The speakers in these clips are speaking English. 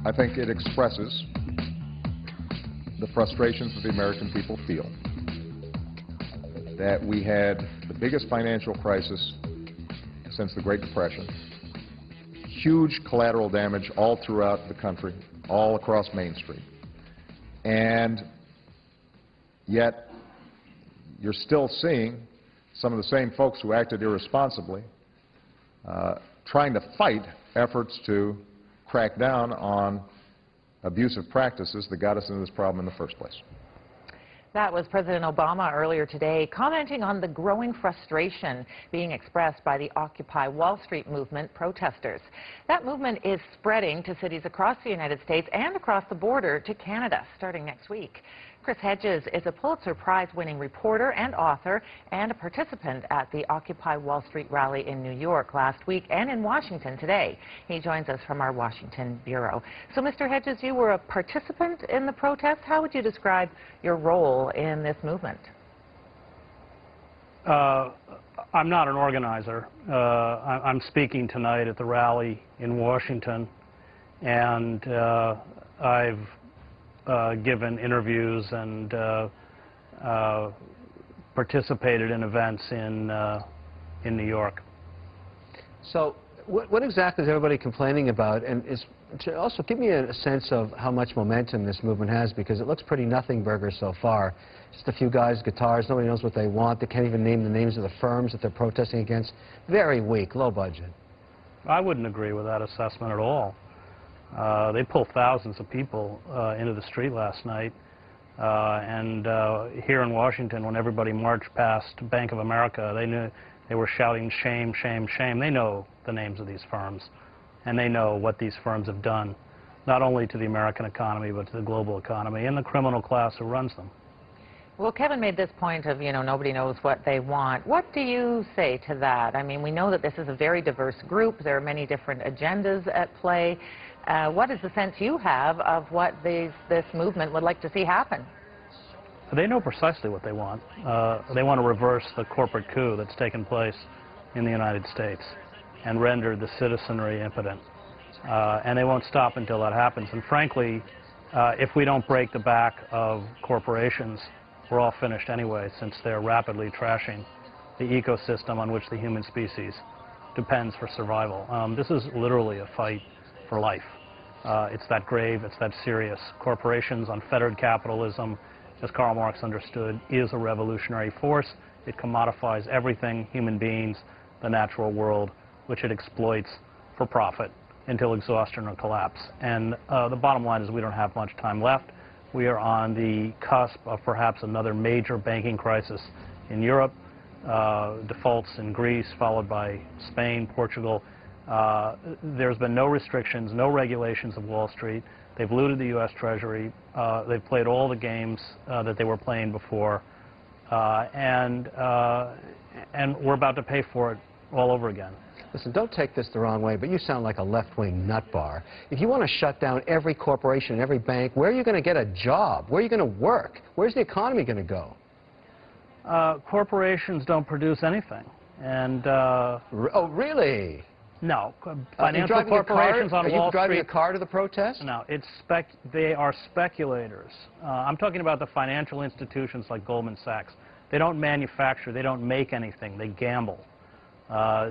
I think it expresses the frustrations that the American people feel, that we had the biggest financial crisis since the Great Depression, huge collateral damage all throughout the country, all across Main Street, and yet you're still seeing some of the same folks who acted irresponsibly trying to fight efforts to crack down on abusive practices that got us into this problem in the first place. That was President Obama earlier today, commenting on the growing frustration being expressed by the Occupy Wall Street movement protesters. That movement is spreading to cities across the United States and across the border to Canada starting next week. Chris Hedges is a Pulitzer Prize-winning reporter and author and a participant at the Occupy Wall Street rally in New York last week and in Washington today. He joins us from our Washington bureau. So, Mr. Hedges, you were a participant in the protest. How would you describe your role in this movement? I'm not an organizer. I'm speaking tonight at the rally in Washington, and I've given interviews and participated in events in New York. So what exactly is everybody complaining about? And also give me a sense of how much momentum this movement has, because it looks pretty nothing burger so far. Just a few guys, guitars, nobody knows what they want. They can't even name the names of the firms that they're protesting against. Very weak, low budget. I wouldn't agree with that assessment at all. They pulled thousands of people into the street last night, and here in Washington, when everybody marched past Bank of America, they were shouting shame, shame, shame. They know the names of these firms, and they know what these firms have done, not only to the American economy, but to the global economy and the criminal class who runs them. Well, Kevin made this point of, nobody knows what they want. What do you say to that? I mean, we know that this is a very diverse group. There are many different agendas at play. What is the sense you have of what this movement would like to see happen? They know precisely what they want. They want to reverse the corporate coup that's taken place in the United States and render the citizenry impotent. And they won't stop until that happens. And frankly, if we don't break the back of corporations, we're all finished anyway, since they're rapidly trashing the ecosystem on which the human species depends for survival. This is literally a fight for life. It's that grave, it's that serious. Corporations, unfettered capitalism, as Karl Marx understood, is a revolutionary force. It commodifies everything, human beings, the natural world, which it exploits for profit until exhaustion or collapse. And the bottom line is we don't have much time left. We are on the cusp of perhaps another major banking crisis in Europe, defaults in Greece, followed by Spain, Portugal. There's been no restrictions, no regulations of Wall Street. They've looted the U.S. Treasury. They've played all the games that they were playing before. And we're about to pay for it all over again. Listen, don't take this the wrong way, but you sound like a left-wing nut bar. If you want to shut down every corporation and every bank, where are you going to get a job? Where are you going to work? Where's the economy going to go? Corporations don't produce anything. And oh, really? No. Financial corporations on Wall Street... Are you driving a car to the protest? No. They are speculators. I'm talking about the financial institutions like Goldman Sachs. They don't manufacture. They don't make anything. They gamble.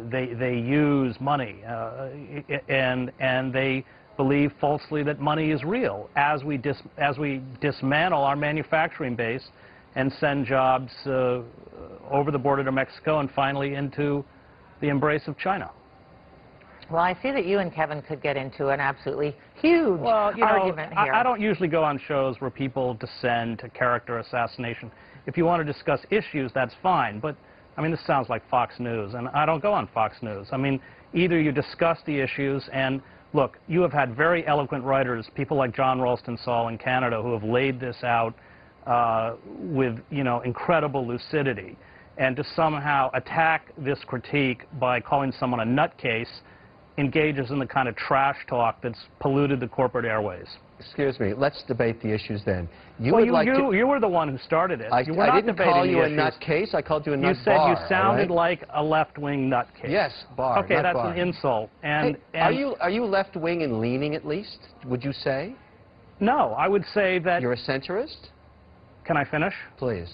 They use money, and they believe falsely that money is real as we dismantle our manufacturing base and send jobs over the border to Mexico and finally into the embrace of China. Well, I see that you and Kevin could get into an absolutely huge argument here. I don't usually go on shows where people descend to character assassination. If you want to discuss issues, that's fine, but I mean, this sounds like Fox News, and I don't go on Fox News. I mean, either you discuss the issues, and look, you have had very eloquent writers, people like John Ralston Saul in Canada, who have laid this out with, incredible lucidity. And to somehow attack this critique by calling someone a nutcase engages in the kind of trash talk that's polluted the corporate airways. Excuse me. Let's debate the issues then. You Well, would like to... you were the one who started it. You were not didn't call debating you the a issues. nutcase. I called you a nut You said bar, you sounded all right? like a left-wing nutcase. Yes, bar. Okay, nut that's bar. an insult. And, Hey, are you left-wing and leaning at least? Would you say? No, I would say that... You're a centrist? Can I finish? Please.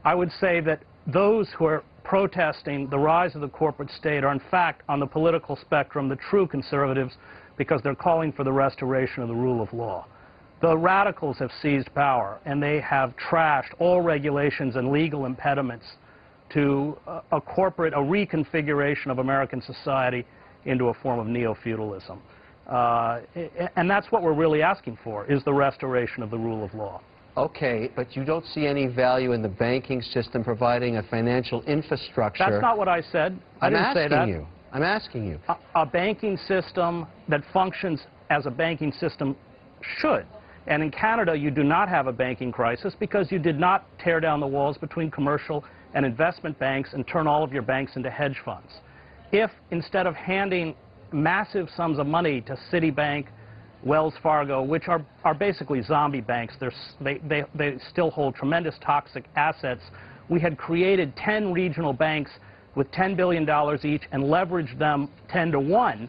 I would say that those who are protesting the rise of the corporate state are in fact on the political spectrum the true conservatives, because they're calling for the restoration of the rule of law. The radicals have seized power, and they have trashed all regulations and legal impediments to a reconfiguration of American society into a form of neo-feudalism. And that's what we're really asking for, is the restoration of the rule of law. Okay, but you don't see any value in the banking system providing a financial infrastructure. That's not what I said. I didn't say that. I'm asking you. A banking system that functions as a banking system should. And in Canada, you do not have a banking crisis because you did not tear down the walls between commercial and investment banks and turn all of your banks into hedge funds. If instead of handing massive sums of money to Citibank, Wells Fargo, which are basically zombie banks, they still hold tremendous toxic assets, we had created 10 regional banks with $10 billion each and leveraged them 10 to 1,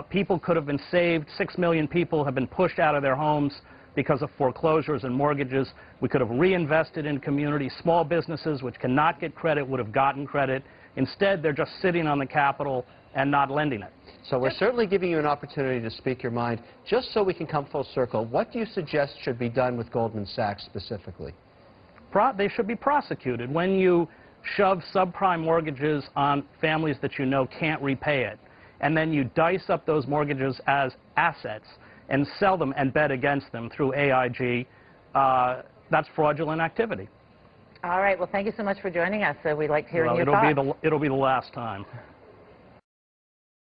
people could have been saved. 6 million people have been pushed out of their homes because of foreclosures and mortgages. We could have reinvested in communities. Small businesses which cannot get credit would have gotten credit. Instead, they're just sitting on the capital and not lending it. So we're certainly giving you an opportunity to speak your mind. Just so we can come full circle, what do you suggest should be done with Goldman Sachs specifically? They should be prosecuted. When you shove subprime mortgages on families that you know can't repay it, and then you dice up those mortgages as assets and sell them and bet against them through AIG, that's fraudulent activity. All right. Well, thank you so much for joining us. We'd like to hear your thoughts. It'll be the last time.